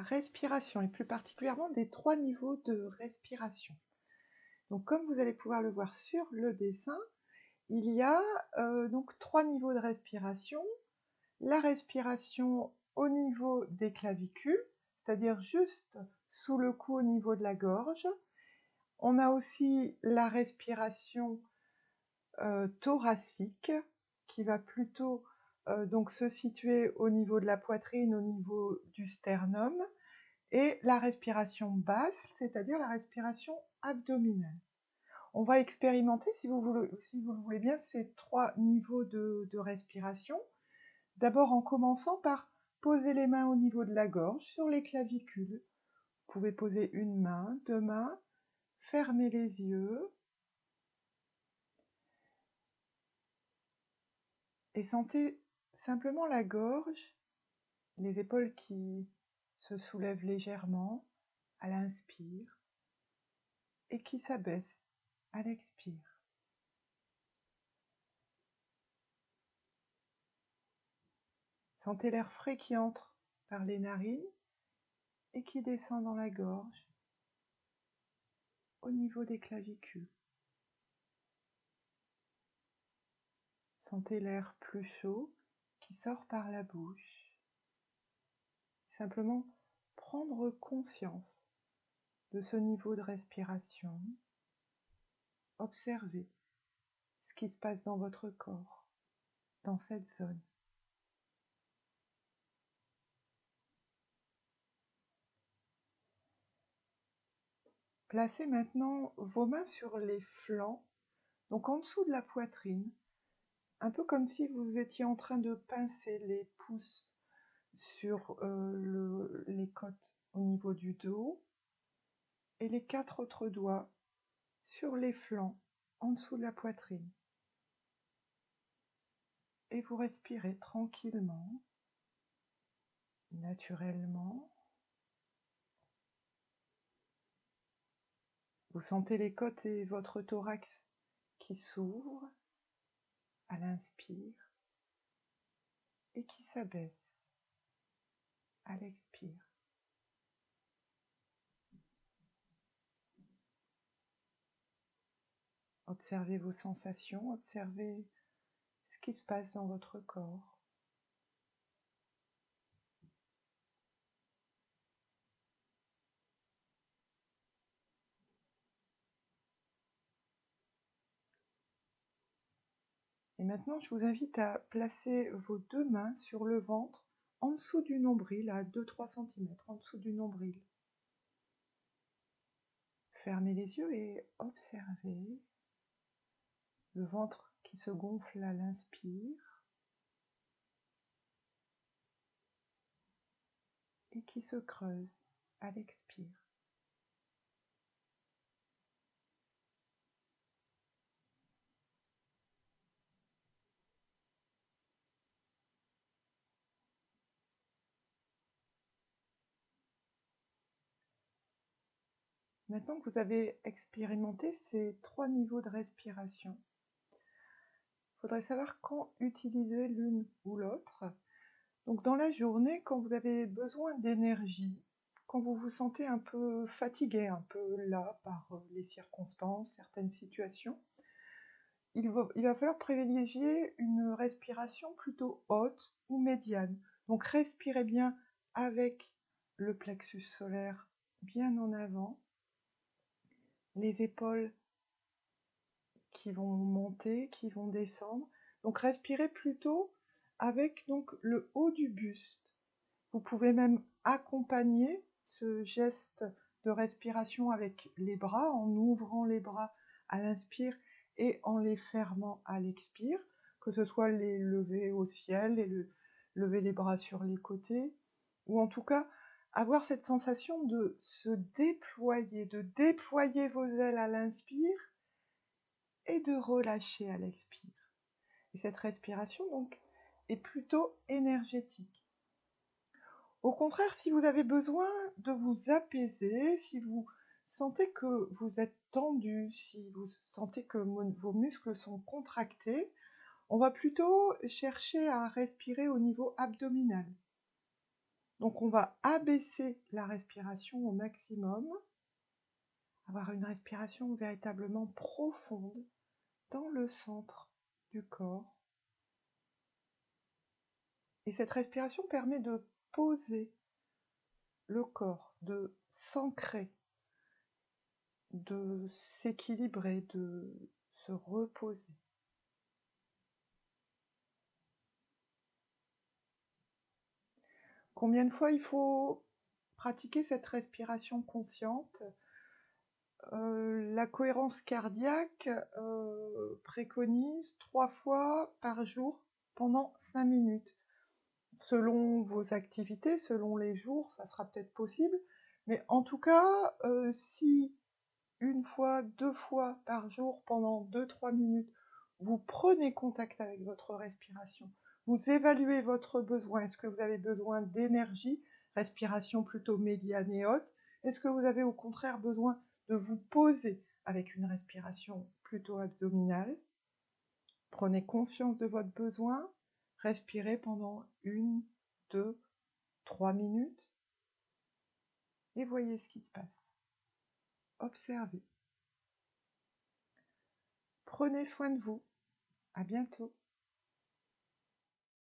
respiration et plus particulièrement des 3 niveaux de respiration. Donc comme vous allez pouvoir le voir sur le dessin, il y a donc 3 niveaux de respiration. La respiration au niveau des clavicules, c'est-à-dire juste sous le cou au niveau de la gorge. On a aussi la respiration thoracique qui va plutôt donc se situer au niveau de la poitrine, au niveau du sternum, et la respiration basse, c'est-à-dire la respiration abdominale. On va expérimenter, si vous le voulez bien, ces 3 niveaux de respiration. D'abord en commençant par poser les mains au niveau de la gorge, sur les clavicules. Vous pouvez poser une main, 2 mains, fermer les yeux et sentez simplement la gorge, les épaules qui se soulèvent légèrement à l'inspire et qui s'abaissent à l'expire. Sentez l'air frais qui entre par les narines et qui descend dans la gorge au niveau des clavicules. Sentez l'air plus chaud qui sort par la bouche. Simplement prendre conscience de ce niveau de respiration. Observez ce qui se passe dans votre corps, dans cette zone. Placez maintenant vos mains sur les flancs, donc en dessous de la poitrine, un peu comme si vous étiez en train de pincer les pouces sur les côtes au niveau du dos et les 4 autres doigts sur les flancs en dessous de la poitrine. Et vous respirez tranquillement, naturellement. Vous sentez les côtes et votre thorax qui s'ouvrent à l'inspire et qui s'abaissent à l'expire. Observez vos sensations, observez ce qui se passe dans votre corps. Et maintenant, je vous invite à placer vos 2 mains sur le ventre, en dessous du nombril, à 2-3 cm, en dessous du nombril. Fermez les yeux et observez le ventre qui se gonfle à l'inspire et qui se creuse à l'expire. Maintenant que vous avez expérimenté ces 3 niveaux de respiration, il faudrait savoir quand utiliser l'une ou l'autre. Donc dans la journée, quand vous avez besoin d'énergie, quand vous vous sentez un peu fatigué, un peu là par les circonstances, certaines situations, il va falloir privilégier une respiration plutôt haute ou médiane. Donc respirez bien avec le plexus solaire bien en avant, les épaules qui vont monter, qui vont descendre. Donc respirez plutôt avec donc le haut du buste. Vous pouvez même accompagner ce geste de respiration avec les bras, en ouvrant les bras à l'inspire et en les fermant à l'expire, que ce soit les lever au ciel et lever les bras sur les côtés, ou en tout cas avoir cette sensation de se déployer, de déployer vos ailes à l'inspire et de relâcher à l'expire. Et cette respiration donc est plutôt énergétique. Au contraire, si vous avez besoin de vous apaiser, si vous sentez que vous êtes tendu, si vous sentez que vos muscles sont contractés, on va plutôt chercher à respirer au niveau abdominal. Donc on va abaisser la respiration au maximum, avoir une respiration véritablement profonde dans le centre du corps. Et cette respiration permet de poser le corps, de s'ancrer, de s'équilibrer, de se reposer. Combien de fois il faut pratiquer cette respiration consciente? La cohérence cardiaque préconise 3 fois par jour pendant 5 minutes. Selon vos activités, selon les jours, ça sera peut-être possible, mais en tout cas, si 1 fois, 2 fois par jour pendant 2-3 minutes, vous prenez contact avec votre respiration, vous évaluez votre besoin. Est-ce que vous avez besoin d'énergie, respiration plutôt médiane et haute? Est-ce que vous avez au contraire besoin de vous poser avec une respiration plutôt abdominale? Prenez conscience de votre besoin, respirez pendant 1, 2, 3 minutes et voyez ce qui se passe. Observez. Prenez soin de vous. À bientôt.